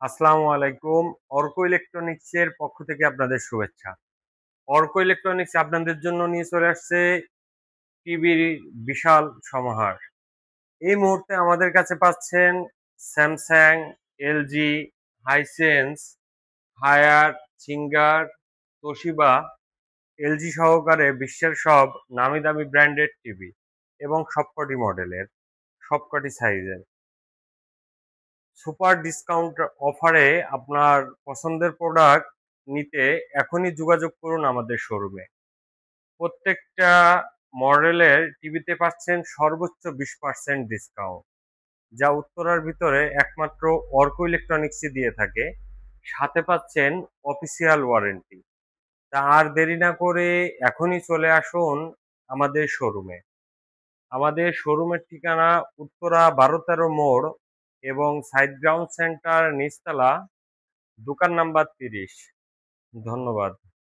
আসসালামু আলাইকুম। অর্ক ইলেকট্রনিক্সের পক্ষ থেকে আপনাদের শুভেচ্ছা। অর্ক ইলেকট্রনিক্স আপনাদের জন্য নিয়ে চলে আসছে টিভির বিশাল সমাহার। এই মুহূর্তে আমাদের কাছে পাচ্ছেন Samsung, LG, Hisense, Haier, Singer, Toshiba, LG সহকারে বিশ্বের সব নামি দামি ব্র্যান্ডেড টিভি এবং সবকটি মডেলের, সবকটি সাইজের। সুপার ডিসকাউন্ট অফারে আপনার পছন্দের প্রোডাক্ট নিতে এখনই যোগাযোগ করুন আমাদের শোরুমে। প্রত্যেকটা মডেলের টিভিতে পাচ্ছেন সর্বোচ্চ 20% ডিসকাউন্ট, যা উত্তরার ভিতরে একমাত্র অর্ক ইলেকট্রনিক্সই দিয়ে থাকে। সাথে পাচ্ছেন অফিসিয়াল ওয়ারেন্টি। তা আর দেরি না করে এখনই চলে আসুন আমাদের শোরুমে। আমাদের শোরুমের ঠিকানা উত্তরা 12-13 মোড় এবং সাইড গ্রাউন্ড সেন্টার নিচতলা, দোকান নাম্বার 30। ধন্যবাদ।